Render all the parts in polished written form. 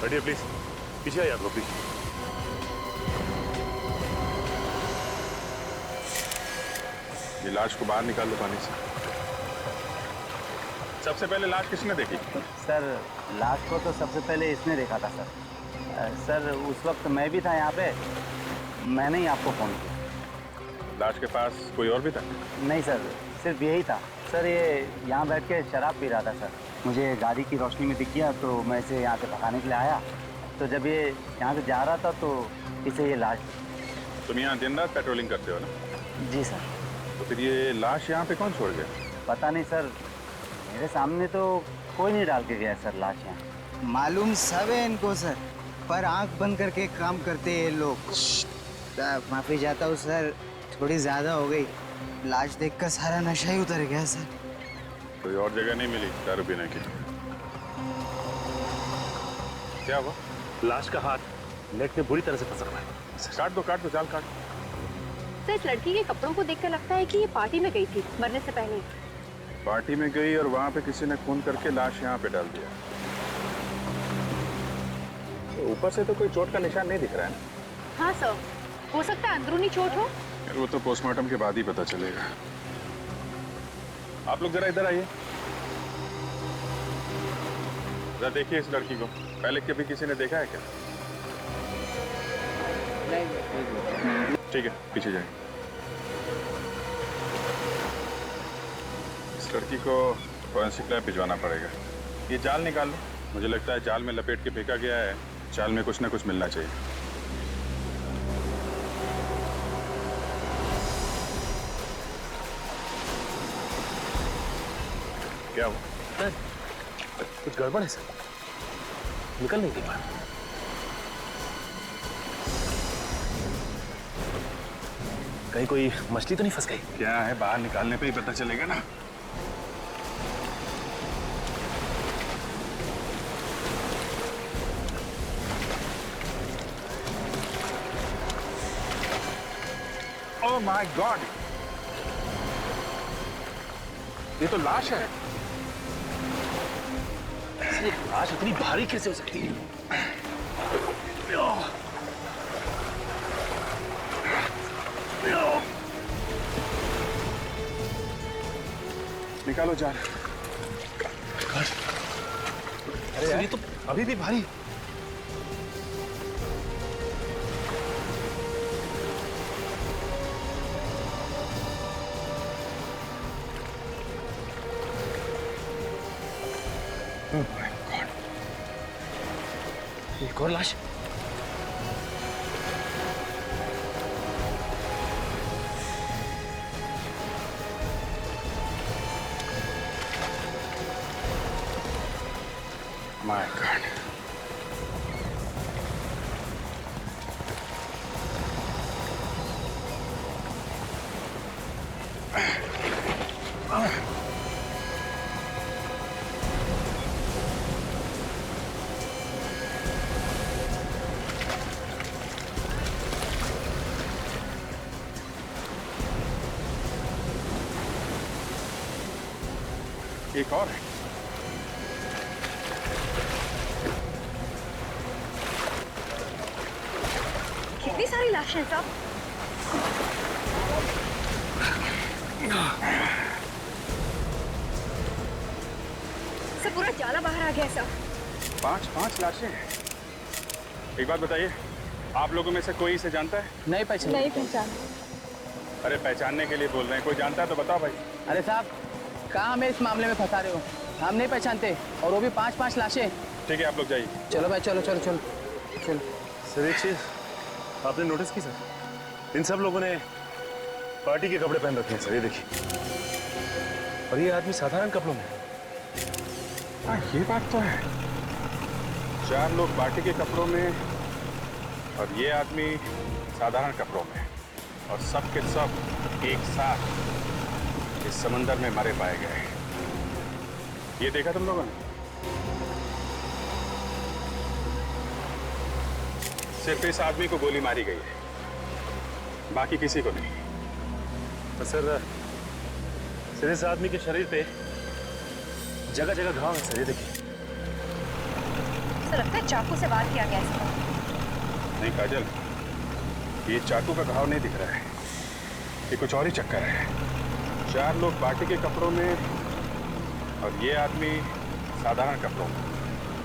बैठिए प्लीज, पीछे आइए आप लोग प्लीज। ये लाश को बाहर निकाल दो पानी से। सबसे पहले लाश किसने देखी? सर लाश को तो सबसे पहले इसने देखा था सर। सर उस वक्त मैं भी था यहाँ पे, मैंने ही आपको फ़ोन किया। लाश के पास कोई और भी था? नहीं सर, सिर्फ यही था सर। ये यहाँ बैठ के शराब पी रहा था सर। मुझे गाड़ी की रोशनी में दिख गया तो मैं इसे यहाँ से भगाने के लिए आया। तो जब ये यहाँ से जा रहा था तो इसे ये लाश। तुम यहाँ दिन रात पेट्रोलिंग करते हो ना? जी सर। तो फिर ये लाश यहाँ पे कौन छोड़ गया? पता नहीं सर, मेरे सामने तो कोई नहीं डाल के गया सर लाश यहाँ। मालूम सब है इनको सर, पर आंख बंद करके काम करते हैं ये लोग। माफी चाहता हूँ सर, थोड़ी ज्यादा हो गई। लाश देखकर सारा नशा ही उतर गया सर। कोई और जगह नहीं मिली दारू पीने की? क्या हुआ? लाश का हाथ नेट में बुरी तरह से फंसा हुआ है। काट दो जाल काट। तो इस लड़की के कपड़ों को देखकर लगता है कि ये पार्टी में गई थी मरने से पहले। पार्टी में गई और वहां पे किसी ने खून करके लाश यहाँ पे डाल दिया। तो ऊपर से तो कोई चोट का निशान नहीं दिख रहा है ना? हाँ सर, हो सकता है अंदरूनी चोट हो। यार वो तो पोस्टमार्टम के बाद ही पता चलेगा। आप लोग जरा इधर आइए, जरा देखिए इस लड़की को। पहले कभी किसी ने देखा है क्या? ठीक है, पीछे जाइए। इस लड़की को फॉरेंसिक लैब भिजवाना पड़ेगा। ये जाल निकाल लो। मुझे लगता है जाल में लपेट के फेंका गया है। जाल में कुछ ना कुछ मिलना चाहिए। क्या हुआ? सर, कुछ गड़बड़ है सर, निकल नहीं पा रहा। कहीं कोई मछली तो नहीं फंस गई? क्या है, बाहर निकालने पे ही पता चलेगा ना। ओह माय गॉड, ये तो लाश है। ये लाश इतनी भारी कैसे हो सकती है? निकालो जाल। अरे ये तो अभी भी भारी। Oh my God. एक और लाश। My God. एक और है। कितनी सारी लाशें हैं साहब। सब पूरा जाला बाहर आ गया है साहब। पांच लाशें हैं। एक बात बताइए, आप लोगों में से कोई इसे जानता है? नहीं पहचान। अरे पहचानने के लिए बोल रहे हैं, कोई जानता है तो बताओ भाई। अरे साहब, कहाँ हमें इस मामले में फंसा रहे हो? हम नहीं पहचानते, और वो भी 5-5 लाशें। ठीक है, आप लोग जाइए। चलो भाई, चलो चलो चलो चलो। सर एक चीज आपने नोटिस की सर, इन सब लोगों ने पार्टी के कपड़े पहन रखे हैं सर, ये देखिए। और ये आदमी साधारण कपड़ों में। हाँ ये बात तो है। 4 लोग पार्टी के कपड़ों में और ये आदमी साधारण कपड़ों में, और सब के सब एक साथ इस समंदर में मरे पाए गए। ये देखा तुम लोगों ने? सिर्फ इस आदमी को गोली मारी गई है, बाकी किसी को नहीं। तो सर इस आदमी के शरीर पे जगह जगह घाव है सर, ये देखिए। ऐसा लगता है चाकू से वार किया गया इसको। नहीं काजल, ये चाकू का घाव नहीं दिख रहा है, ये कुछ और ही चक्कर है। 4 लोग पार्टी के कपड़ों में और ये आदमी साधारण कपड़ों में,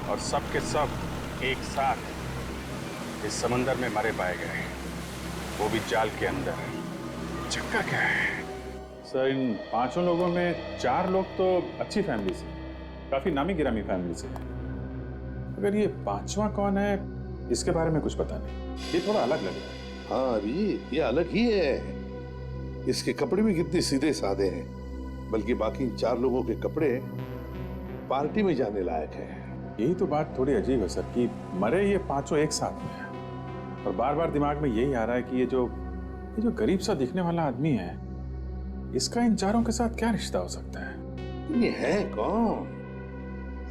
और सब के सब एक साथ इस समंदर में मरे पाए गए, वो भी जाल के अंदर। चक्कर क्या है? सर, इन 5 लोगों में 4 लोग तो अच्छी फैमिली से, काफी नामी गिरामी फैमिली से है। अगर ये 5वां कौन है, इसके बारे में कुछ पता नहीं। ये थोड़ा अलग लग रहा है। हाँ अभी ये अलग ही है। इसके कपड़े भी कितने सीधे साधे हैं, बल्कि बाकी 4 लोगों के कपड़े पार्टी में जाने लायक हैं। यही तो बात थोड़ी अजीब है सर, कि मरे ये 5 एक साथ में है, और बार बार दिमाग में यही आ रहा है कि ये जो गरीब सा दिखने वाला आदमी है, इसका इन 4 के साथ क्या रिश्ता हो सकता है? ये है कौन?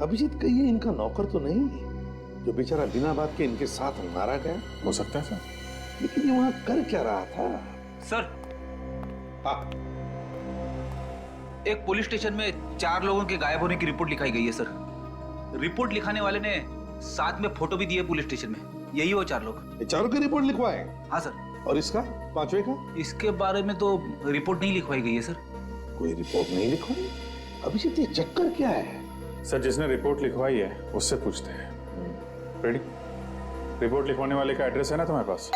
अभिजीत का ये इनका नौकर तो नहीं, जो बेचारा बिना बात के इनके साथ मारा गया? हो सकता है सर। लेकिन ये वहां कर क्या रहा था? सर, हाँ, एक पुलिस स्टेशन में 4 लोगों के गायब होने की रिपोर्ट लिखाई गई है सर। रिपोर्ट लिखाने वाले ने साथ में फोटो भी दी है पुलिस स्टेशन में। यही वो 4 लोग। ये 4 की रिपोर्ट लिखवाए? हाँ सर। और इसका 5वें का? इसके बारे में तो रिपोर्ट नहीं लिखवाई गई है सर। कोई रिपोर्ट नहीं लिखवाई? अभिजीत ये चक्कर क्या है? सर, जिसने रिपोर्ट लिखवाई है उससे पूछते हैं। रेडी? रिपोर्ट लिखवाने वाले का एड्रेस है ना तुम्हारे पास?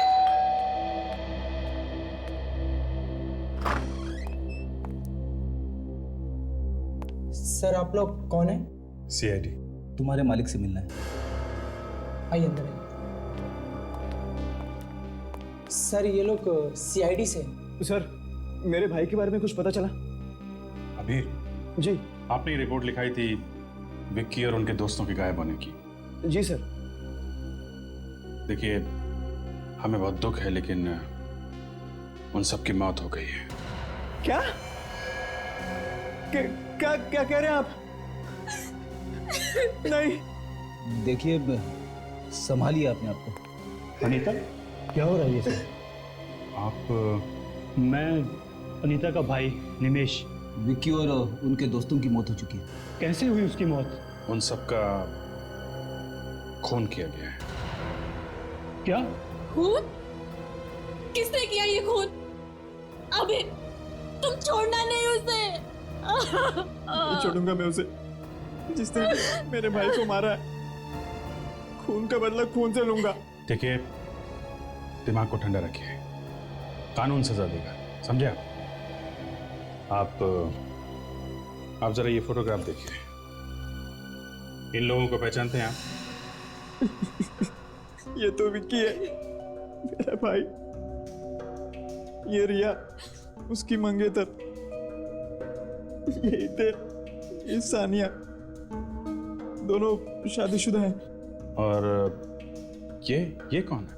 सर, आप लोग कौन है? CID। तुम्हारे मालिक से मिलना है। आइए अंदर आइए। सर, ये लोग CID से हैं। सर, मेरे भाई के बारे में कुछ पता चला? अबीर जी। आपने ये रिपोर्ट लिखाई थी विक्की और उनके दोस्तों के गायब होने की। जी सर। देखिए, हमें बहुत दुख है, लेकिन उन सब की मौत हो गई है। क्या क्या क्या कह रहे हैं आप? नहीं। देखिए, संभालिए अपने आप को। अनीता, क्या हो रहा है ये सब? आप? मैं अनीता का भाई निमेश। विक्की और उनके दोस्तों की मौत हो चुकी है। कैसे हुई उसकी मौत? उन सब का खून किया गया है। क्या? खून? किसने किया ये खून? अबे, तुम छोड़ना नहीं उसे। नहीं छोड़ूंगा मैं उसे, जिसने मेरे भाई को मारा है। खून का बदला खून से लूंगा। देखिए, दिमाग को ठंडा रखिए, कानून सजा देगा, समझे आप? आप जरा ये फोटोग्राफ देखिए। इन लोगों को पहचानते हैं आप? ये तो विक्की है, मेरा भाई। ये रिया, उसकी मंगेतर। ये थे, ये सानिया, दोनों शादीशुदा हैं। और ये कौन है?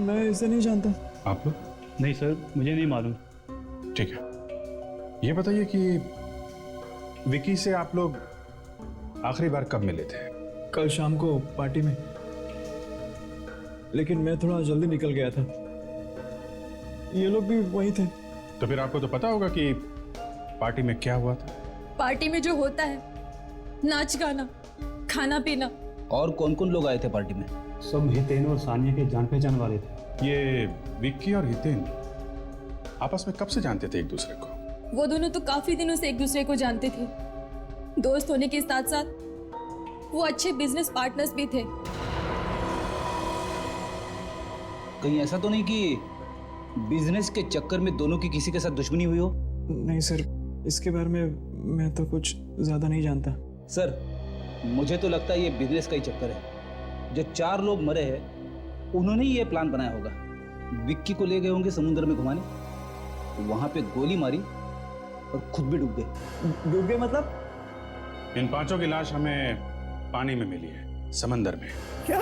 मैं इसे नहीं जानता। आप लोग? नहीं सर, मुझे नहीं मालूम। ठीक है, ये बताइए कि विकी से आप लोग आखिरी बार कब मिले थे? कल शाम को पार्टी में, लेकिन मैं थोड़ा जल्दी निकल गया था। ये लोग भी वहीं थे। तो फिर आपको तो पता होगा कि पार्टी में क्या हुआ था। पार्टी में जो होता है, नाच गाना, खाना पीना। और कौन कौन लोग आए थे पार्टी में? सब हितेन और सानिया के जान पहचान वाले थे। ये विक्की और हितेन आपस में कब से जानते थे एक दूसरे को? वो दोनों तो काफी दिनों से एक दूसरे को जानते थे। दोस्त होने के साथ साथ वो अच्छे बिजनेस पार्टनर्स भी थे। कहीं ऐसा तो नहीं कि बिजनेस के चक्कर में दोनों की किसी के साथ दुश्मनी हुई हो? नहीं सर, इसके बारे में मैं तो कुछ ज्यादा नहीं जानता। सर, मुझे तो लगता है ये बिजनेस का ही चक्कर है। जो 4 लोग मरे हैं, उन्होंने ही ये प्लान बनाया होगा। विक्की को ले गए होंगे समुद्र में घुमाने, वहां पे गोली मारी और खुद भी डूब गए। डूब गए मतलब? इन 5 की लाश हमें पानी में मिली है, समंदर में। क्या?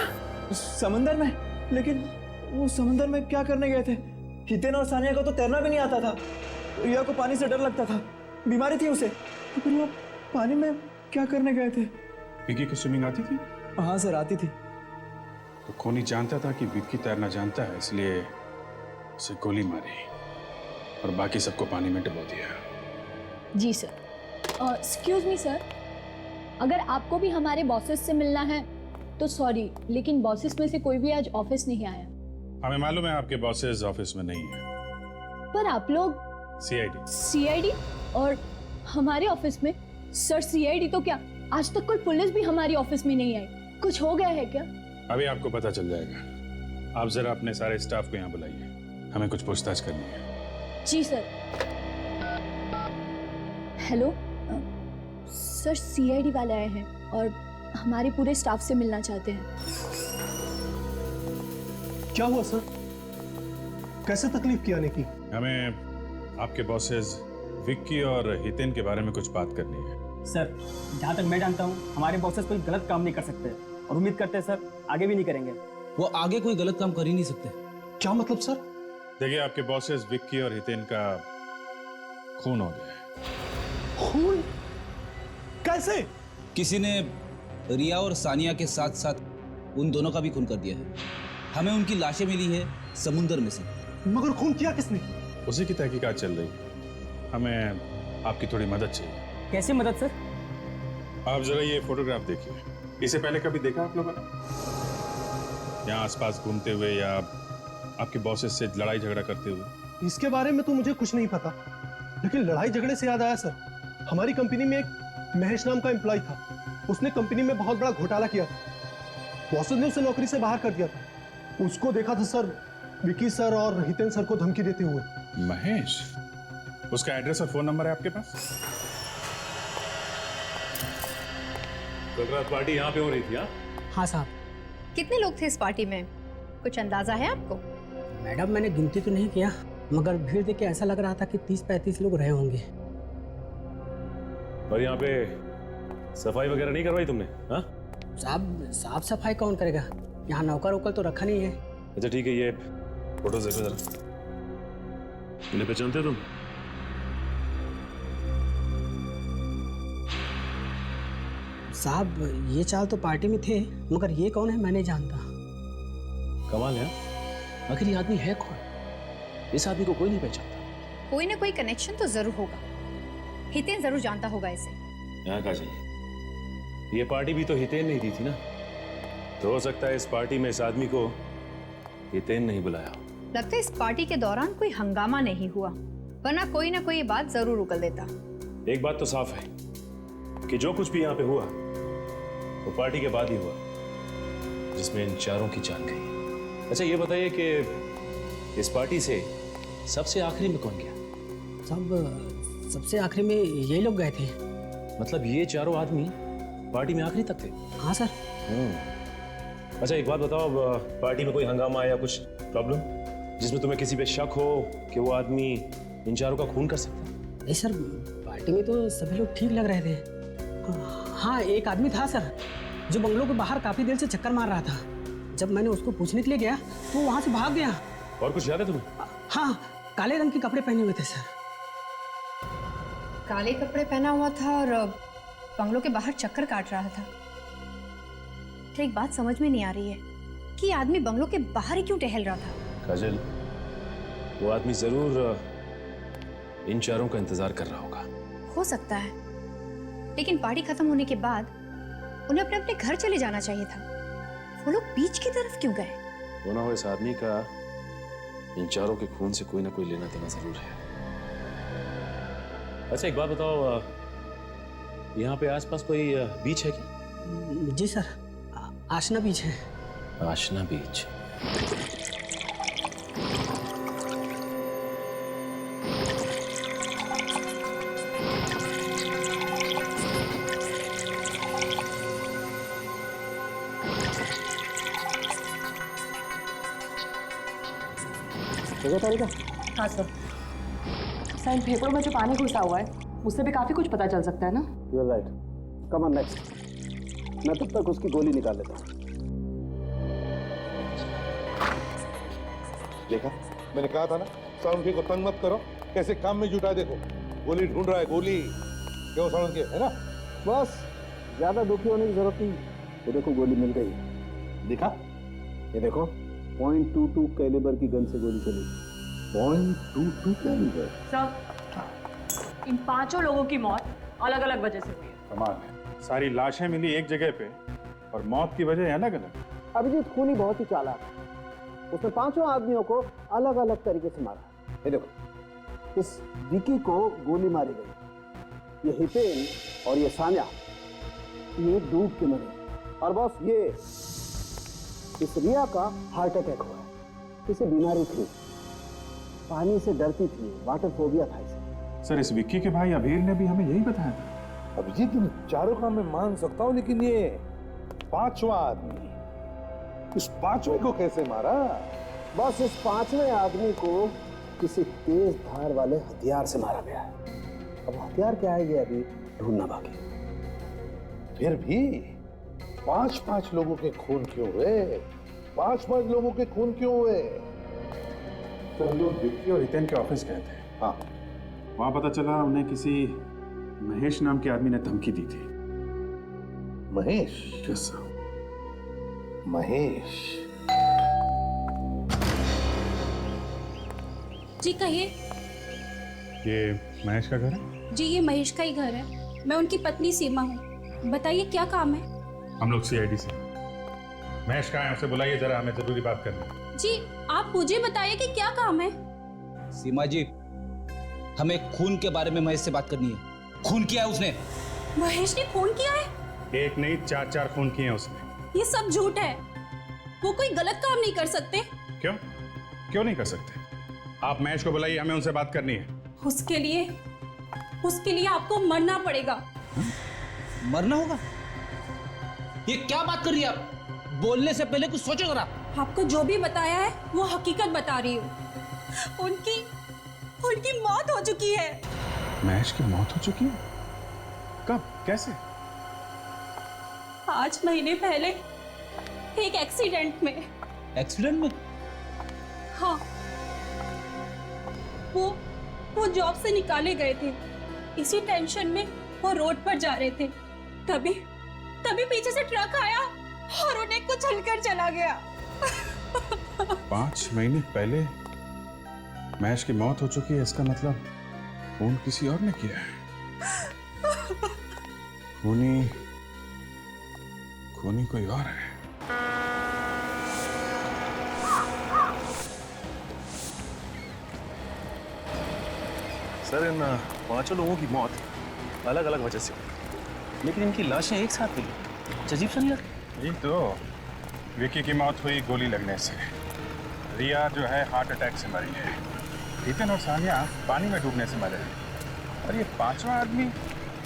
समंदर में? लेकिन वो समंदर में क्या करने गए थे? हितेन और सानिया को तो तैरना भी नहीं आता था। रिया को पानी से डर लगता था, बीमारी थी उसे। तो फिर वो पानी में क्या करने गए थे? विक्की की स्विमिंग आती थी? हाँ सर, आती थी। तो खूनी जानता था कि विक्की तैरना जानता है, इसलिए उसे गोली मारी और बाकी सबको पानी में डुबो दिया। जी सर। एक्सक्यूज मी सर, अगर आपको भी हमारे बॉसेस से मिलना है तो सॉरी, लेकिन बॉसेस में से कोई भी आज ऑफिस नहीं आया। हमें मालूम है आपके बॉसेस ऑफिस में नहीं है। पर आप लोग सीआईडी और हमारे ऑफिस में? सर सीआईडी तो क्या, आज तक कोई पुलिस भी हमारी ऑफिस में नहीं आई। कुछ हो गया है क्या? अभी आपको पता चल जाएगा। आप जरा अपने सारे स्टाफ को यहाँ बुलाइए, हमें कुछ पूछताछ करनी है। जी सर। हेलो सर, सीआईडी वाले आए हैं और हमारे पूरे स्टाफ से मिलना चाहते हैं। क्या हुआ सर? कैसे तकलीफ की आने की? हमें आपके बॉसेस विक्की और हितेन के बारे में कुछ बात करनी है। सर जहाँ तक मैं जानता हूँ हमारे बॉसेस कोई गलत काम नहीं कर सकते और उम्मीद करते हैं सर आगे भी नहीं करेंगे। वो आगे कोई गलत काम कर ही नहीं सकते। क्या मतलब सर? देखिए, आपके बॉसेस विक्की और हितेन का खून हो गया है। खून? कैसे? किसी ने रिया और सानिया के साथ साथ उन दोनों का भी खून कर दिया है। हमें उनकी लाशें मिली है समुद्र में से। मगर खून किया किसने? उसी की तहकीकात चल रही है। हमें आपकी थोड़ी मदद चाहिए। कैसे मदद सर? आप जरा ये फोटोग्राफ देखिए। इसे पहले कभी देखा आप लोगों ने? यहाँ आसपास घूमते हुए या आपके बॉसेस से लड़ाई झगड़ा करते हुए? इसके बारे में तो मुझे कुछ नहीं पता, लेकिन लड़ाई झगड़े से याद आया सर, हमारी कंपनी में एक महेश नाम का एम्प्लॉय था। उसने कंपनी में बहुत बड़ा घोटाला किया था। बॉसेस ने उसे नौकरी से बाहर कर दिया था। उसको देखा था सर, विकी सर और हितेन सर को धमकी देते हुए। महेश? उसका एड्रेस और फोन नंबर है आपके पास? कल रात पार्टी यहाँ पे हो रही थी? हाँ साहब। कितने लोग थे इस पार्टी में, कुछ अंदाजा है आपको? मैडम मैंने गिनती तो नहीं किया, मगर भीड़ देख के ऐसा लग रहा था कि 30-35 लोग रहे होंगे। और यहाँ पे सफाई वगैरह नहीं करवाई तुमने? हाँ साहब, साफ सफाई कौन करेगा? यहाँ नौकर वोकर तो रखा नहीं है। अच्छा ठीक है, ये फोटो देखो जरा। इन्हें पहचानते हो तुम? साहब ये चाल तो पार्टी में थे, मगर ये कौन है मैं नहीं जानता। कमाल है, आखिर ये आदमी है कौन? इस आदमी को कोई नहीं पहचानता। कोई ना कोई कनेक्शन तो जरूर होगा। हितेन जरूर जानता होगा इसे। यहाँ काजल, ये पार्टी भी तो हितेन नहीं दी थी ना, तो हो सकता है इस पार्टी में इस आदमी को हितेन नहीं बुलाया। लगता है इस पार्टी के दौरान कोई हंगामा नहीं हुआ, वरना कोई ना कोई बात जरूर उगल देता। एक बात तो साफ है कि जो कुछ भी यहाँ पे हुआ वो पार्टी के बाद ही हुआ, जिसमें इन चारों की जान गई। अच्छा ये बताइए कि इस पार्टी से सबसे आखिरी में कौन गया? साहब सबसे आखिरी में यही लोग गए थे। मतलब ये चारों आदमी पार्टी में आखिरी तक थे? हाँ सर। अच्छा एक बात बताओ, पार्टी में कोई हंगामा या कुछ प्रॉब्लम जिसमें तुम्हें किसी पे शक हो कि वो आदमी इन चारों का खून कर सकता है? नहीं सर, पार्टी में तो सभी लोग ठीक लग रहे थे। हाँ एक आदमी था सर जो बंगलों के बाहर काफी देर से चक्कर मार रहा था। जब मैंने उसको पूछने के लिए गया तो वो वहां से भाग गया। और कुछ याद है तुम्हें? हाँ, काले रंग के कपड़े पहने हुए थे सर। काले कपड़े पहना हुआ था और बंगलों के बाहर चक्कर काट रहा था। तो एक बात समझ में नहीं आ रही है कि आदमी बंगलों के बाहर ही क्यों टहल रहा था? काजल, वो आदमी जरूर इन चारों का इंतजार कर रहा होगा। हो सकता है, लेकिन पार्टी खत्म होने के बाद उन्हें अपने अपने घर चले जाना चाहिए था। वो लोग बीच की तरफ क्यों गए? वो ना हो इस आदमी का इन चारों के खून से कोई ना कोई लेना देना जरूर है। अच्छा एक बात बताओ, यहाँ पे आसपास कोई बीच है क्या? जी सर, आशना बीच है। आशना बीच? हाँ सर, इन फेफड़ों में जो पानी घुसा हुआ है उससे भी काफी कुछ पता चल सकता है ना? You are right. Come on next. मैं तब तक उसकी गोली निकाल लेता हूँ। देखा, मैंने कहा था ना, साउंड को तंग मत करो। कैसे काम में जुटा, देखो गोली ढूंढ रहा है। गोली क्यों साउंड के, है ना? बस ज्यादा दुखी होने की जरूरत नहीं। ये देखो गोली मिल गई। दिखा? ये देखो .22 कैलिबर की गन से गोली चली। .22 कैलिबर? सर, इन 5 लोगों की मौत अलग अलग वजह से हुई है। कमाल है। सारी लाशें मिली एक जगह पे और मौत की वजह अलग अलग। अभिजीत खूनी बहुत ही चालाक है। उसने 5 आदमियों को अलग अलग तरीके से मारा। ये देखो, इस विकी को गोली मारी गई, ये हितेन और ये सान्या ये डूब के मरे। और बॉस ये इस रिया का हार्ट अटैक हुआ है। इसे बीमारी थी, पानी से डरती थी, वाटर फोबिया था इसे। सर इस विक्की के भाई अबीर ने भी हमें यही बताया था। अभिजीत इन चारों का मैं मान सकता हूं, लेकिन ये 5वां आदमी, इस 5वें को कैसे मारा? बस इस 5वें आदमी को किसी तेज धार वाले हथियार से मारा गया है। अब हथियार क्या है ये अभी ढूंढना बाकी। फिर भी 5-5 लोगों के खून क्यों हुए? 5-5 लोगों के खून क्यों हुए? तो हम लोग विक्की और हितेन के ऑफिस गए थे। हाँ, वहां पता चला उन्हें किसी महेश नाम के आदमी ने धमकी दी थी। महेश? Yes sir. महेश? जी कहिए। ये महेश का घर है? जी ये महेश का ही घर है। मैं उनकी पत्नी सीमा हूँ। बताइए क्या काम है? हम लोग सीआईडी से। महेश कहाँ है? उसे बुलाइए जरा, हमें जरूरी बात करनी है। जी आप मुझे बताइए कि क्या काम है? सीमा जी, हमें खून के बारे में महेश से बात करनी है। खून किया है उसने। महेश ने खून किया है? एक नहीं 4 खून किए हैं उसने। ये सब झूठ है। वो कोई गलत काम नहीं कर सकते। क्यों? क्यों नहीं कर सकते? आप महेश को बुलाइए, हमें उनसे बात करनी है। उसके लिए आपको मरना पड़ेगा। मरना होगा? ये क्या बात कर रही है आप? बोलने से पहले कुछ सोचो जरा। आपको जो भी बताया है वो हकीकत बता रही हूँ। उनकी मौत हो चुकी है। महेश की मौत हो चुकी है? कब? कैसे? 5 महीने पहले एक एक्सीडेंट में। एक्सीडेंट में? हाँ, वो जॉब से निकाले गए थे। इसी टेंशन में वो रोड पर जा रहे थे, तभी पीछे से ट्रक आया और उन्हें कुचलकर चला गया। 5 महीने पहले महेश की मौत हो चुकी है, इसका मतलब खून किसी और ने किया है। खूनी कोई और है। सर इन 5 लोगों की मौत अलग अलग वजह से हुई, लेकिन इनकी लाशें एक साथ मिली। अजीब सा नहीं लगा? यही तो। विकी की मौत हुई गोली लगने से, रिया जो है हार्ट अटैक से मरी है, हितेन और सानिया पानी में डूबने से मरे हैं, और ये 5वां आदमी,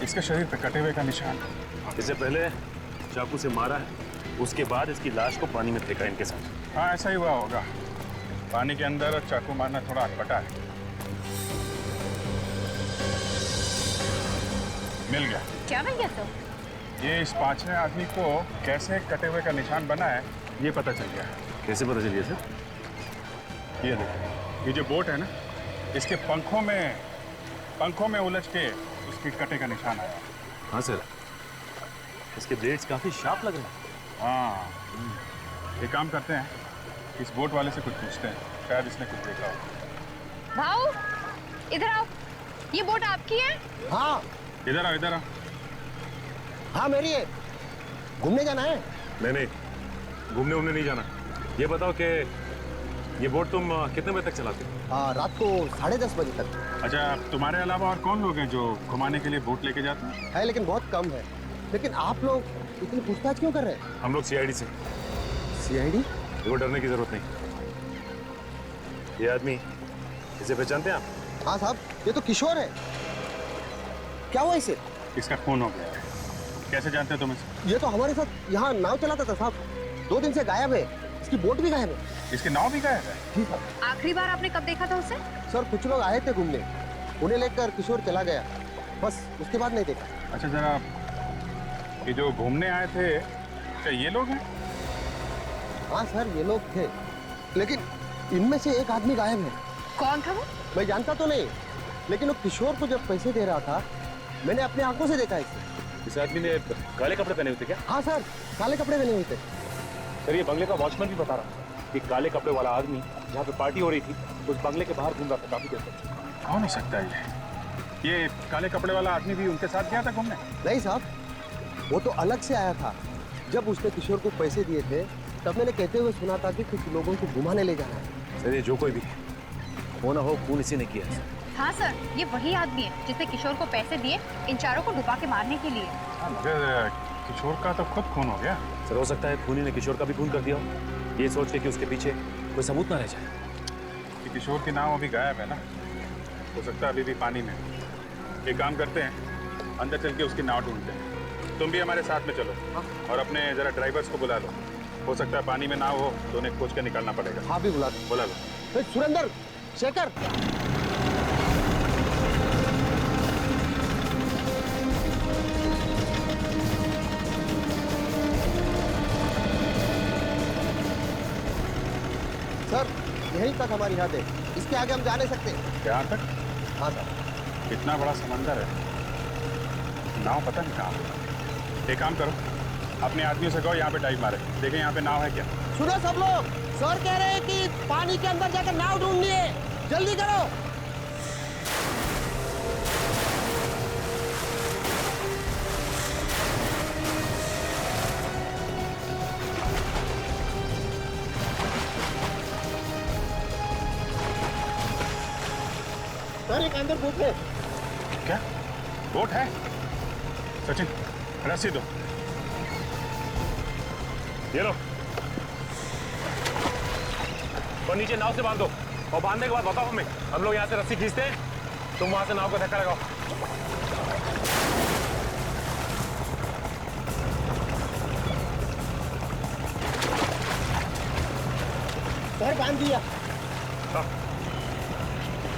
इसके शरीर पे कटे हुए का निशान। इससे पहले चाकू से मारा है, उसके बाद इसकी लाश को पानी में फेंका इनके साथ। हाँ ऐसा ही हुआ होगा। पानी के अंदर चाकू मारना थोड़ा अटपटा है। मिल गया। क्या मिल गया? तो ये इस 5वें आदमी को कैसे कटे हुए का निशान बना है ये पता चल गया है। कैसे पता चलिए सर? ये देखो, ये जो बोट है ना, इसके पंखों में उलझ के उसके कटे का निशान आया। हाँ सर, इसके ब्लेड्स काफी शार्प लग रहे हैं। हाँ, एक काम करते हैं, इस बोट वाले से कुछ पूछते हैं, शायद इसने कुछ देखा हो। भाऊ इधर आओ, ये बोट आपकी है? हाँ इधर आओ। हाँ मेरी है। घूमने जाना है? नहीं, घूमने नहीं जाना। ये बताओ कि ये बोट तुम कितने बजे तक चलाते हो? रात को 10:30 बजे तक। अच्छा, तुम्हारे अलावा और कौन लोग हैं जो घुमाने के लिए बोट लेके जाते हैं? है लेकिन बहुत कम है। लेकिन आप लोग इतनी पूछताछ क्यों कर रहे हैं? हम लोग सीआईडी से। सीआईडी? देखो, डरने की जरूरत नहीं। ये आदमी, इसे पहचानते हैं आप? हाँ साहब, ये तो किशोर है। क्या हुआ इसे? इसका खून हो गया है। कैसे जानते हो तुम इसे? ये तो हमारे साथ यहाँ नाव चलाता था साहब। 2 दिन से गायब है। इसकी बोट भी गायब है। इसकी नाव भी गायब है? जी साहब। आखिरी बार आपने कब देखा था उसे? सर कुछ लोग आए थे घूमने, उन्हें लेकर किशोर चला गया, बस उसके बाद नहीं देखा। अच्छा जरा, ये जो घूमने आए थे, क्या ये लोग हैं? हाँ सर ये लोग थे, लेकिन इनमें से एक आदमी गायब है। कौन था वो? मैं जानता तो नहीं, लेकिन वो किशोर को जब पैसे दे रहा था, मैंने अपने आंखों से देखा इसे। इस आदमी ने काले कपड़े पहने हुए थे क्या? हाँ सर, काले कपड़े पहने हुए थे। सर ये बंगले का वॉचमैन भी बता रहा था कि काले कपड़े वाला आदमी जहाँ पे पार्टी हो रही थी उस बंगले के बाहर घूम रहा था काफी देर तक। कौन हो सकता है ये काले कपड़े वाला आदमी भी उनके साथ गया था घूमने? नहीं साहब, वो तो अलग से आया था। जब उसने किशोर को पैसे दिए थे तब मैंने कहते हुए सुना था कि कुछ लोगों को घुमाने ले जाना है। सर ये जो कोई भी हो ना हो, खून इसी ने किया है। हाँ सर, ये वही आदमी है जिसने किशोर को पैसे दिए इन चारों को डुबा के मारने के लिए। मगर किशोर का तो खुद खून हो गया। सर हो सकता है खूनी ने किशोर का भी खून कर दिया हो, ये सोच के कि उसके पीछे कोई सबूत ना रह जाए। कि किशोर की नाव अभी गायब है ना, हो सकता है अभी भी पानी में। एक काम करते हैं, अंदर चल के उसकी नाव ढूंढते हैं। तुम भी हमारे साथ में चलो और अपने जरा ड्राइवर्स को बुला लो। हो सकता है पानी में ना हो तो उन्हें खोज कर निकालना पड़ेगा। हाँ भी बुला लो। बुला लो। सुरेंद्र, शेखर, सर यहीं तक हमारी हद है, इसके आगे हम जा नहीं सकते। यहाँ तक? हाँ सर। इतना बड़ा समंदर है, नाव पता नहीं कहाँ। एक काम करो, अपने आदमियों से कहो यहाँ पे डाइव मारे, देखें यहाँ पे नाव है क्या। सुनो सब लोग, सर कह रहे हैं कि पानी के अंदर जाकर नाव ढूंढनी है, जल्दी करो। सर एक अंदर बोट है। क्या बोट है? सचिन रस्सी दो। ये लो, और नीचे नाव से बांध दो, और बांधने के बाद बताओ हमें। हम लोग यहाँ से रस्सी खींचते हैं, तुम वहां से नाव का धक्का लगाओ। सर बांध दिया।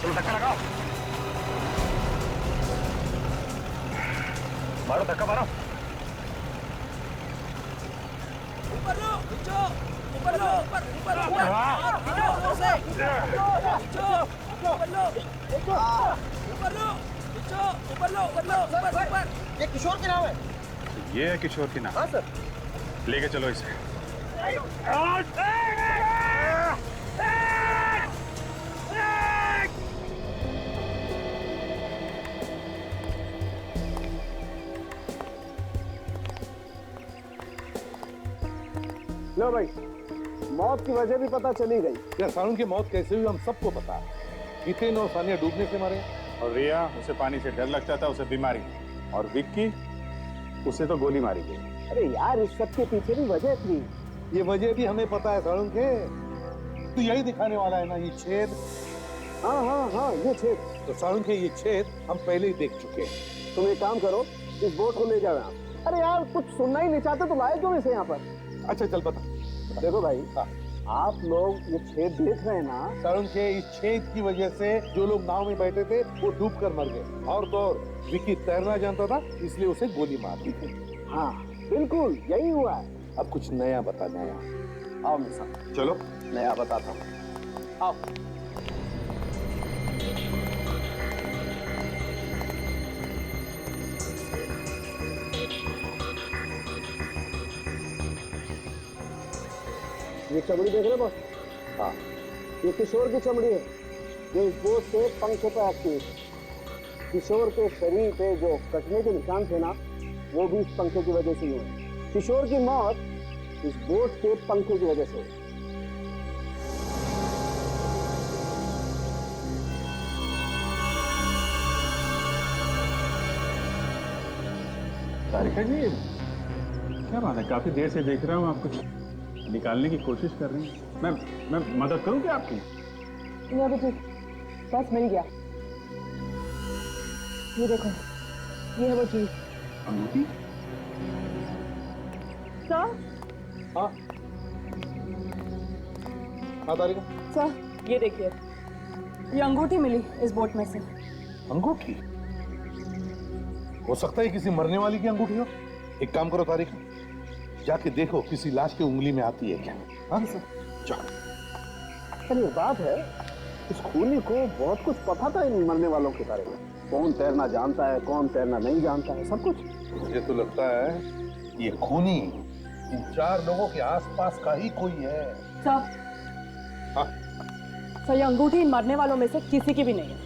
चलो धक्का लगाओ, मारो धक्का मारो। ऊपर लो, नीचे, ऊपर लो, ऊपर, ऊपर, ऊपर, ऊपर से, नीचे, ऊपर लो, ऊपर लो, नीचे, ऊपर लो, ऊपर लो, ऊपर, ऊपर। ये किशोर की नाव है। ये है किशोर की नाव? हाँ सर। लेके चलो इसे। लो भाई, मौत की वजह भी पता चली गई। क्या सारुण की मौत कैसे हुई हम सबको पता है। हितेन और सानिया डूबने से मरे, और रिया, उसे पानी से डर लगता था, उसे बीमारी। और विक्की, उसे तो गोली मारी गई। अरे यार इस सब के पीछे भी वजह थी। ये वजह भी हमें पता है सारुण के, तो यही दिखाने वाला है ना ये छेद। हाँ हाँ हाँ ये छेद। तो सारुण के ये छेद हम पहले ही देख चुके हैं। तुम एक काम करो, इस बोट को ले जाओ यहाँ। अरे यार कुछ सुनना ही नहीं चाहते तो लाए क्यों इसे यहाँ पर? अच्छा चल बता। देखो भाई, आप लोग ये छेद देख रहे हैं ना, सारुण के इस छेद की वजह से जो लोग नाव में बैठे थे वो डूब कर मर गए। और तो और विक्की तैरना जानता था, इसलिए उसे गोली मार दी थी। हाँ बिल्कुल यही हुआ है। अब कुछ नया बता, नया। आओ मेरे साथ। चलो नया बताता हूँ, आओ। ये चमड़ी देख रहे बॉस? हाँ, ये किशोर की चमड़ी है जो इस बोट के पंख पे एक्टिव है। किशोर के शरीर पे जो कटने के निशान थे ना, वो भी इस पंखे की वजह से ही हुए। किशोर की मौत इस बोट के पंखे की वजह से हुई। तारिका जी, क्या बात है? काफी देर से देख रहा हूँ आप कुछ निकालने की कोशिश कर रही हैं। मैं मदद करूँ क्या आपकी? नहीं अभी ठीक, बस मिल गया। ये देखो, ये है वो चीज। अंगूठी? सर? हाँ हाँ तारिका। सर ये देखिए, ये अंगूठी मिली इस बोट में से। अंगूठी? हो सकता है किसी मरने वाली की अंगूठी हो। एक काम करो तारिका, जाके देखो किसी लाश की उंगली में आती है क्या। हाँ चलो। पर ये बात है, इस खूनी को बहुत कुछ पता था इन मरने वालों के बारे में। कौन तैरना जानता है, कौन तैरना नहीं जानता है, सब कुछ। मुझे तो लगता है ये खूनी इन 4 लोगों के आसपास का ही कोई है। सर, हाँ? सर ये अंगूठी इन मरने वालों में से किसी की भी नहीं है।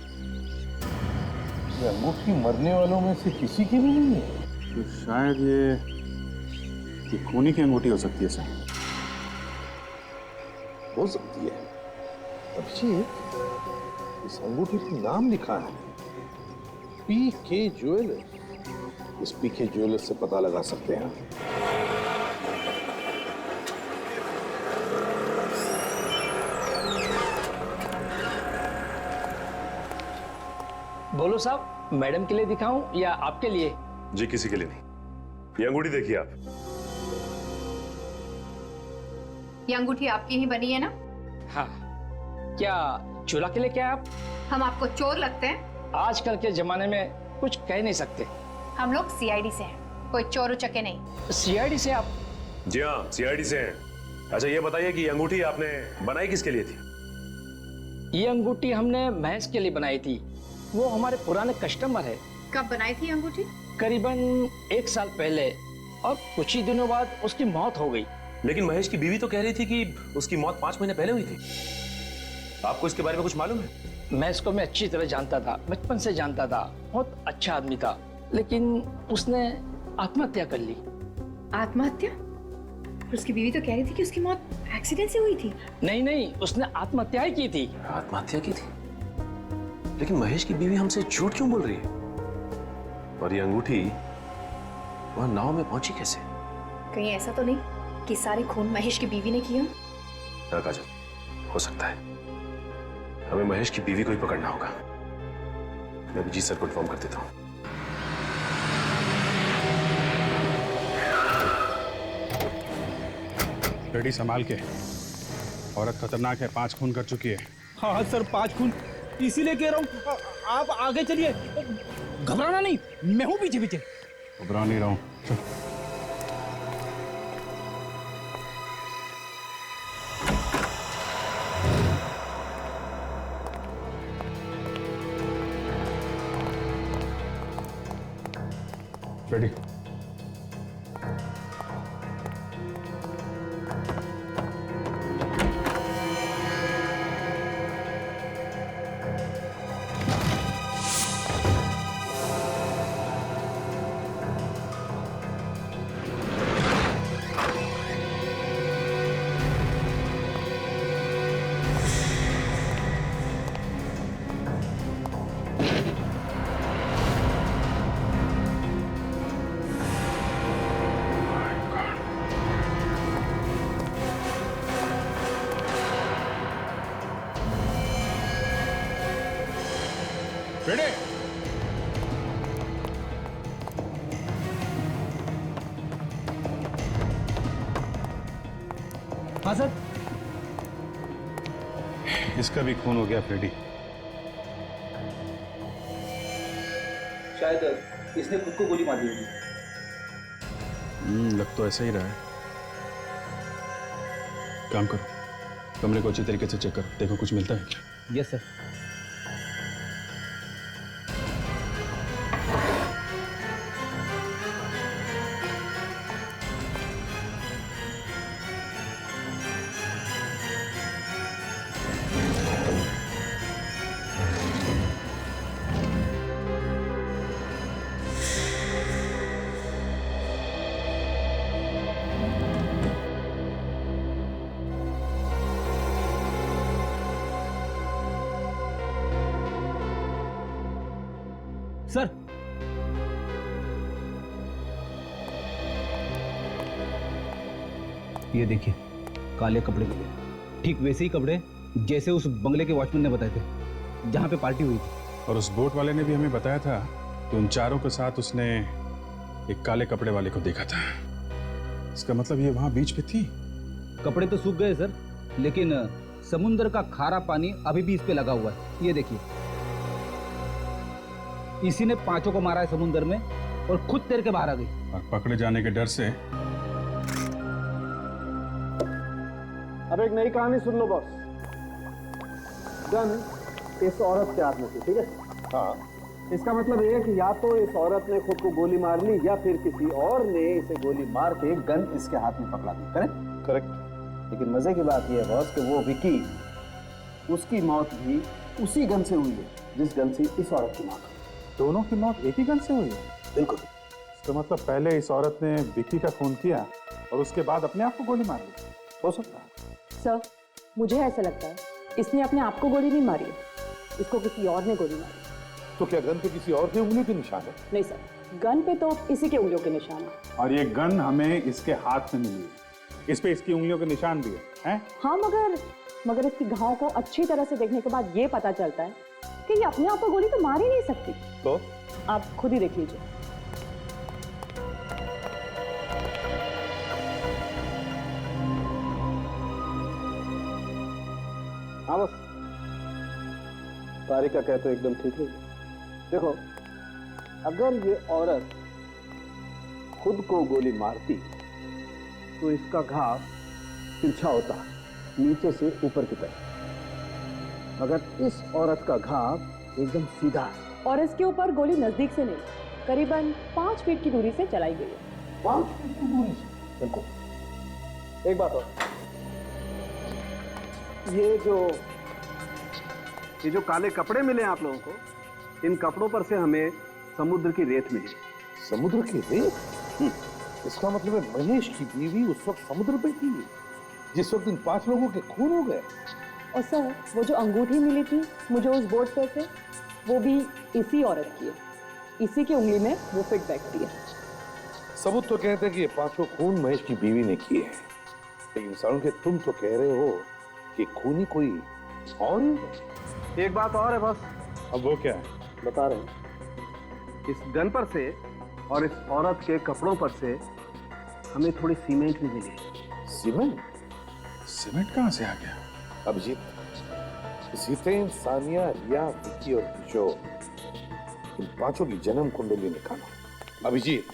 ये अंगूठी मरने वालों में से किसी की भी नहीं है? तो शायद ये ये खूनी की अंगूठी हो सकती है सर। हो सकती है। अभिजीत, इस अंगूठी पर नाम लिखा है पीके ज्वेलर्स। इस पीके ज्वेलर्स से पता लगा सकते हैं। बोलो साहब, मैडम के लिए दिखाऊं या आपके लिए? जी किसी के लिए नहीं। ये अंगूठी देखिए आप। ये अंगूठी आपकी ही बनी है ना? हाँ। क्या चोरा के लिए क्या आप? हम आपको चोर लगते हैं? आजकल के जमाने में कुछ कह नहीं सकते। हम लोग सीआईडी से हैं, कोई चोर उचक्के नहीं। सीआईडी से आप? जी हाँ, सीआईडी से हैं। अच्छा ये बताइए कि ये अंगूठी आपने बनाई किसके लिए थी? ये अंगूठी हमने महेश के लिए बनाई थी, वो हमारे पुराने कस्टमर है। कब बनाई थी अंगूठी? करीबन 1 साल पहले, और कुछ ही दिनों बाद उसकी मौत हो गई। लेकिन महेश की बीवी तो कह रही थी कि उसकी मौत 5 महीने पहले हुई थी। आपको इसके बारे में कुछ मालूम है? महेश को मैं अच्छी तरह जानता था, बचपन से जानता था, बहुत अच्छा आदमी था, लेकिन उसने आत्महत्या कर ली। आत्महत्या? और उसकी बीवी तो कह रही थी कि उसकी मौत एक्सीडेंट से हुई थी। नहीं, उसने आत्महत्या ही की थी। आत्महत्या की थी? लेकिन महेश की बीवी हमसे झूठ क्यों बोल रही है? और ये अंगूठी वहां नाव में पहुंची कैसे? कहीं ऐसा तो नहीं कि सारे खून महेश की बीवी ने किया? हाँ काजल, हो सकता है। हमें महेश की बीवी को ही पकड़ना होगा। मैं अभी जी सर को इन्फॉर्म कर देता हूँ। रेडी संभाल के। औरत खतरनाक है, 5 खून कर चुकी है। हाँ सर, 5 खून, इसीलिए कह रहा हूँ आप आगे चलिए, घबराना नहीं, मैं हूँ पीछे पीछे। घबरा नहीं रहा हूँ। रेडी। रेडी। हाँ सर। इसका भी खून हो गया फ्रेडी। शायद इसने खुद को गोली मार दी होगी। लग तो ऐसा ही रहा है। काम करो, कमरे को अच्छी तरीके से चेक करो, देखो कुछ मिलता है क्या। Yes sir. सर, ये देखिए काले कपड़े, ठीक वैसे ही कपड़े जैसे उस बंगले के वॉचमैन ने बताए थे जहां पे पार्टी हुई थी। और उस बोट वाले ने भी हमें बताया था कि उन चारों के साथ उसने एक काले कपड़े वाले को देखा था। इसका मतलब ये वहां बीच पे थी। कपड़े तो सूख गए सर, लेकिन समुद्र का खारा पानी अभी भी इस पे लगा हुआ है। ये देखिए, इसी ने 5 को मारा है समुद्र में और खुद तैर के बाहर आ गई। और पकड़े जाने के डर से। अब एक नई कहानी सुन लो बॉस। गन इस औरत के हाथ में थी, ठीक है? हाँ। इसका मतलब ये है कि या तो इस औरत ने खुद को गोली मार ली या फिर किसी और ने इसे गोली मार के गन इसके हाथ में पकड़ा दी। करेक्ट? करेक्ट। लेकिन मजे की बात यह है बॉस कि वो विकी, उसकी मौत भी उसी गन से हुई है जिस गन से इस औरत की मौत हुई। दोनों की मौत एक ही गन से हुई है? बिल्कुल। इसका मतलब पहले इस औरत ने विकी का खून किया और उसके बाद अपने आप को गोली मार ली। हो सकता है। सर, मुझे ऐसा लगता है इसने अपने आप को गोली नहीं मारी है, इसको किसी और ने गोली मारी। तो क्या गन पे किसी और के उंगलियों के निशान है? नहीं सर, गन पे तो इसी के उंगलियों के निशान है। और ये गन हमें इसके हाथ में मिली है, इस पे इसकी उंगलियों के निशान भी है? हाँ, मगर इसकी घाव को अच्छी तरह से देखने के बाद ये पता चलता है कि ये अपने आप को गोली तो मार ही नहीं सकती। तो आप खुद ही देख लीजिए। हाँ बस, तारिका कहते तो एकदम ठीक है। देखो, अगर ये औरत खुद को गोली मारती तो इसका घाव तिरछा होता, नीचे से ऊपर की तरफ। मगर इस औरत का घाव एकदम सीधा है। और इसके ऊपर गोली नजदीक से नहीं, करीबन 5 फीट की दूरी से चलाई गई है। 5 फीट की दूरी से? बिल्कुल। एक बात और, ये जो काले कपड़े मिले आप लोगों को, इन कपड़ों पर से हमें समुद्र की रेत मिली। समुद्र की रेत? इसका मतलब है महेश की बीवी उस वक्त समुद्र पे थी जिस वक्त इन 5 लोगों के खून हो गए। और सर, वो जो अंगूठी मिली थी मुझे उस बोर्ड पे से, वो भी इसी औरत की है। इसी की उंगली में वो फिट बैठती है। सबूत तो कहते हैं कि ये 5 खून महेश की बीवी ने किए हैं, लेकिन सारुण के तुम तो कह रहे हो कि खूनी कोई और ही। एक बात और है बस। अब वो क्या है? बता रहे हैं। इस गन पर से और इस औरत के कपड़ों पर से हमें थोड़ी सीमेंट भी मिली। सीमेंट? सीमेंट कहां से आ गया? अभिजीत, जितेन, सानिया, रिया, विक्की और किशोर, इन 5 की जन्म कुंडली निकालो। अभिजीत,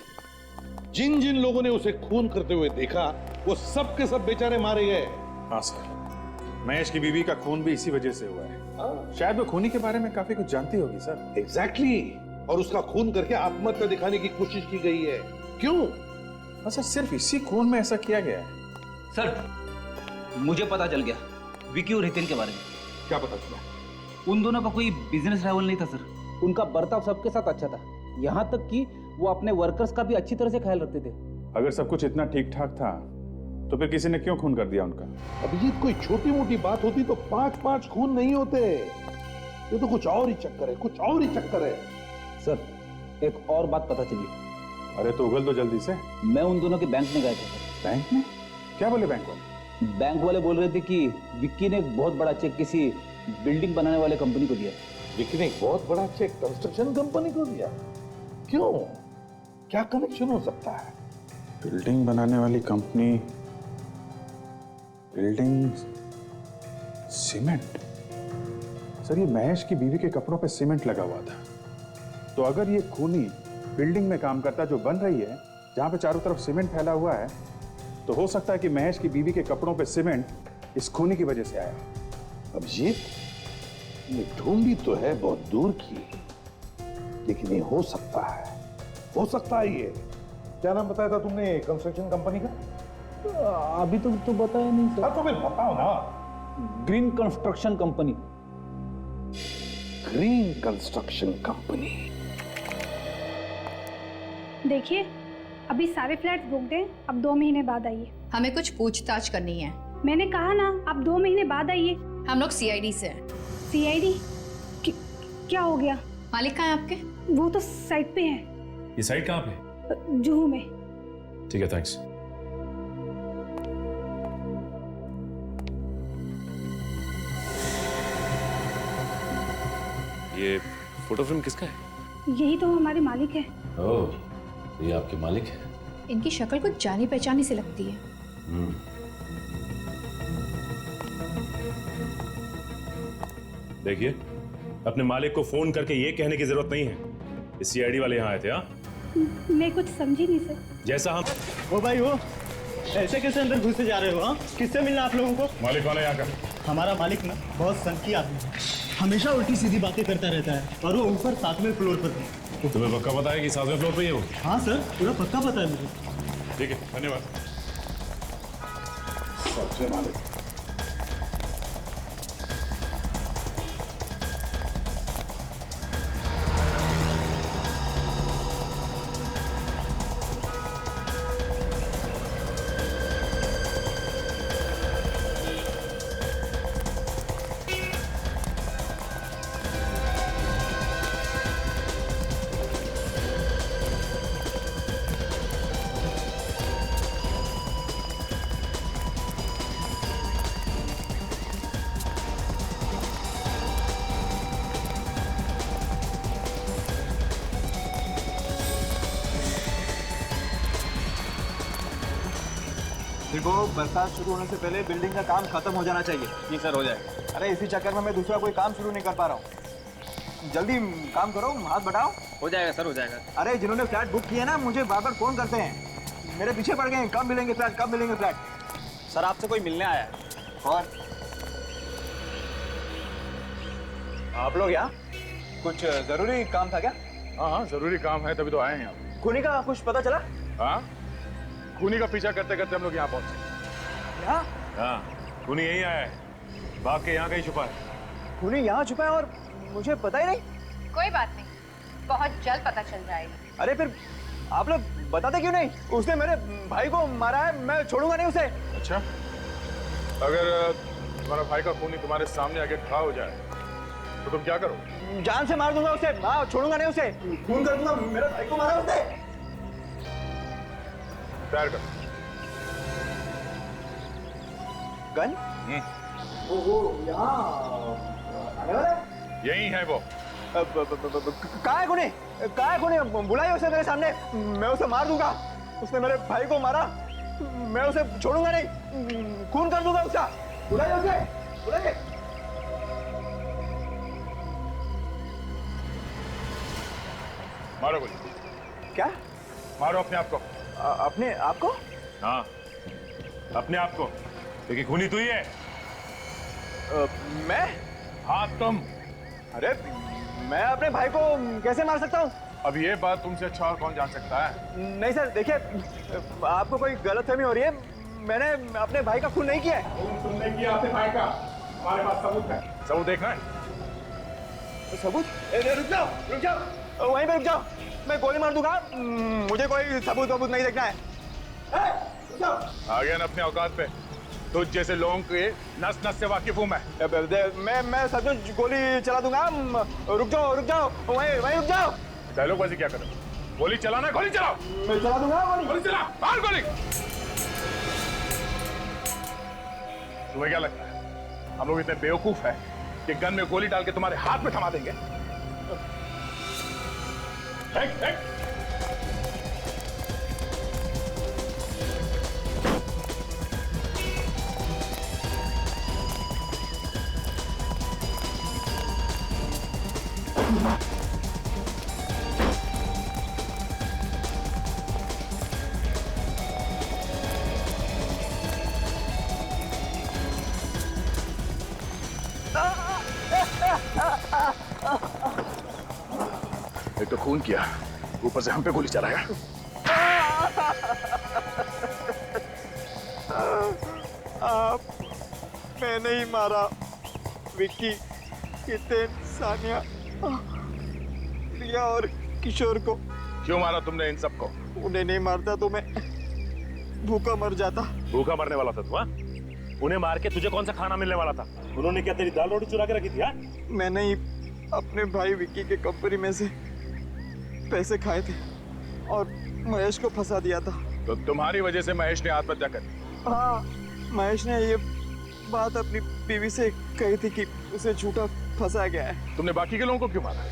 जिन जिन लोगों ने उसे खून करते हुए देखा वो सब के सब बेचारे मारे गए। हाँ सर, महेश की बीवी का खून भी इसी वजह से हुआ है। शायद वो खूनी के बारे में काफी कुछ जानती होगी सर। एग्जैक्टली। और उसका खून करके आत्महत्या दिखाने की कोशिश की गई है। क्यों? अच्छा, सिर्फ इसी खून में ऐसा किया गया है? सर, मुझे पता चल गया विकी और हितेन के बारे में। क्या पता चला? उन दोनों का कोई बिजनेस राइवल नहीं था सर। उनका बर्ताव सबके साथ अच्छा था, यहाँ तक कि वो अपने वर्कर्स का भी अच्छी तरह से ख्याल रखते थे। अगर सब कुछ इतना ठीक ठाक था तो फिर किसी ने क्यों खून कर दिया उनका? अभिजीत, कोई छोटी मोटी बात होती तो 5 खून नहीं होते। ये तो कुछ और ही चक्कर है, कुछ और ही चक्कर है। सर, एक और बात पता चली। अरे तो उगल दो जल्दी से। मैं उन दोनों के बैंक में गया था। बैंक में? क्या बोले बैंक वाले? बैंक वाले बोल रहे थे कि विक्की ने एक बहुत बड़ा चेक किसी बिल्डिंग बनाने वाले कंपनी को दिया। विक्की ने एक बहुत बड़ा चेक कंस्ट्रक्शन कंपनी को दिया? क्यों? क्या कनेक्शन हो सकता है? बिल्डिंग बनाने वाली कंपनी, बिल्डिंग, सीमेंट। सर, ये महेश की बीवी के कपड़ों पे सीमेंट लगा हुआ था, तो अगर ये खूनी बिल्डिंग में काम करता जो बन रही है, जहां पे चारों तरफ सीमेंट फैला हुआ है, तो हो सकता है कि महेश की बीवी के कपड़ों पे सीमेंट इस खूनी की वजह से आया। अभिजीत, ये ढूंढी तो है बहुत दूर की, लेकिन ये हो सकता है, हो सकता है। ये क्या नाम बताया था तुमने कंस्ट्रक्शन कंपनी का? अभी तो बताया नहीं सर। तो फिर बताओ ना। Green construction company. Green construction company. देखिए, अभी सारे फ्लैट्स बुक दें, अब 2 महीने बाद आइए। हमें कुछ पूछताछ करनी है। मैंने कहा ना, अब 2 महीने बाद आइए। हम लोग सीआईडी से हैं। सीआईडी? क्या हो गया? मालिक कहाँ है आपके? वो तो साइट पे है। ये साइट कहाँ पे? जुहू में। ठीक है, थैंक्स। ये फोटो फिल्म किसका है? यही तो हमारे मालिक है। ओह, ये आपके मालिक है? इनकी शक्ल कुछ जानी पहचानी से लगती है। देखिए, अपने मालिक को फोन करके ये कहने की जरूरत नहीं है कि सीआईडी वाले यहाँ आए थे। हाँ, मैं कुछ समझी नहीं सर। जैसा हम वो भाई वो ऐसे कैसे अंदर घुसे जा रहे हो? हाँ, किससे मिलना आप लोगों को? मालिक वाला यहाँ का। हमारा मालिक ना बहुत संकी आदमी है, हमेशा उल्टी सीधी बातें करता रहता है, और वो ऊपर 7वें फ्लोर पर है। तुम्हें पक्का पता है कि 7वें फ्लोर पे ही हो? हाँ सर, पूरा पक्का पता है मुझे। ठीक है, धन्यवाद। सबसे मालिक। देखो बरसात शुरू होने से पहले बिल्डिंग का काम खत्म हो जाना चाहिए। जी सर, हो जाएगा। अरे इसी चक्कर में मैं दूसरा कोई काम शुरू नहीं कर पा रहा हूँ। जल्दी काम करो, हाथ बढ़ाओ। हो जाएगा सर, हो जाएगा। अरे जिन्होंने फ्लैट बुक किया ना, मुझे बार बार फोन करते हैं, मेरे पीछे पड़ गए हैं, कब मिलेंगे फ्लैट, कब मिलेंगे फ्लैट। सर आपसे कोई मिलने आया है। कौन? आप लोग यहाँ कुछ जरूरी काम था क्या? हाँ, जरूरी काम है, तभी तो आए हैं यहाँ। खूनी का कुछ पता चला? हाँ, खूनी का पीछा करते करते हम लोग यहाँ पहुंचे। यहाँ? हाँ, खूनी यहीं आया है, भाग के यहाँ कहीं छुपा है। खूनी यहाँ छुपा है और मुझे पता ही नहीं? कोई बात नहीं, बहुत जल्द पता चल जाएगा। अरे फिर आप लोग बताते क्यों नहीं? उसने मेरे भाई को मारा है, मैं छोड़ूंगा नहीं उसे। अच्छा, अगर तुम्हारा भाई का खूनी तुम्हारे सामने आके खड़ा हो जाए तो तुम क्या करो? जान से मार दूंगा उसे, हाँ, छोड़ूंगा नहीं उसे, खून कर दूंगा। मेरे भाई को मारा उसने। तैयार कर। गन? वो यहाँ आने वाला है? यही है वो। कहाँ है खूनी? कहाँ है खूनी? बुलाइए उसे मेरे सामने, मैं उसे मार दूंगा। उसने मेरे भाई को मारा, मैं उसे छोड़ूंगा नहीं, खून कर दूंगा उसका। बुलाइए उसे, बुलाइए। मारो गोली। क्या? मारो अपने आप को। अपने आप को? हाँ, अपने आप को, क्योंकि खूनी तू ही है। मैं? हाँ तुम। अरे मैं अपने भाई को कैसे मार सकता हूँ? अब ये बात तुमसे अच्छा और कौन जान सकता है? नहीं सर, देखिए आपको कोई गलतफहमी हो रही है, मैंने अपने भाई का खून नहीं किया है। तुमने किया अपने भाई का, हमारे पास सबूत है। सबूत देखना है? सबूत? रुक जाओ, रुक जाओ, वहीं पे रुक जाओ, मैं गोली मार दूंगा, मुझे कोई सबूत नहीं देखना है। रुक जाओ। आ गया ना अपने औकात पे? तुझ जैसे लोगों के नस नस से वाकिफ हूँ मैं सचमुच गोली चला दूंगा। रुक जाओ, वहीं रुक जाओ। डायलॉग बाजी क्या करो? गोली चलाना, गोली चलाओ। मैं चला दूंगा गोली। गोली चला, मार गोली। तुम्हें क्या लगता है हम लोग इतने बेवकूफ हैं कि गन में गोली डाल के तुम्हारे हाथ में थमा देंगे? एक तो खून किया, ऊपर से हम पे गोली चलाया। मैंने ही मारा विक्की, हितेन, सानिया, प्रिया और किशोर को। क्यों मारा तुमने इन सबको? उन्हें नहीं मारता तो मैं भूखा मर जाता। भूखा मरने वाला था तू? हाँ, उन्हें मार के तुझे कौन सा खाना मिलने वाला था? उन्होंने क्या तेरी दाल रोटी चुरा के रखी थी? हाँ, मैंने ही अपने भाई विक्की के कंपनी में से पैसे खाए थे और महेश को फंसा दिया था। तो तुम्हारी वजह से महेश ने आत्महत्या कर दी? हाँ, महेश ने ये बात अपनी बीवी से कही थी कि उसे झूठा फंसा गया है। तुमने बाकी के लोगों को क्यों मारा?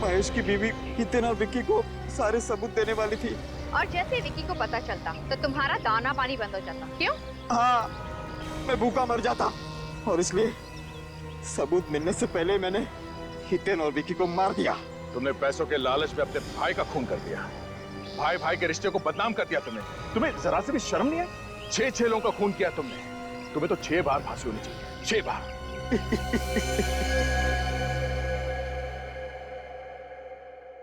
महेश की बीवी हितेन और विक्की को सारे सबूत देने वाली थी। और जैसे विक्की को पता चलता तो तुम्हारा दाना पानी बंद हो जाता। क्यों? हाँ, मैं भूखा मर जाता और इसलिए सबूत मिलने से पहले मैंने हितेन और विक्की को मार दिया। तुमने पैसों के लालच में अपने भाई का खून कर दिया, भाई भाई के रिश्ते को बदनाम कर दिया तुमने। तुम्हें जरा से भी शर्म नहीं है? 6 लोगों का खून किया तुमने, तुम्हें तो 6 बार फांसी होनी चाहिए, 6 बार।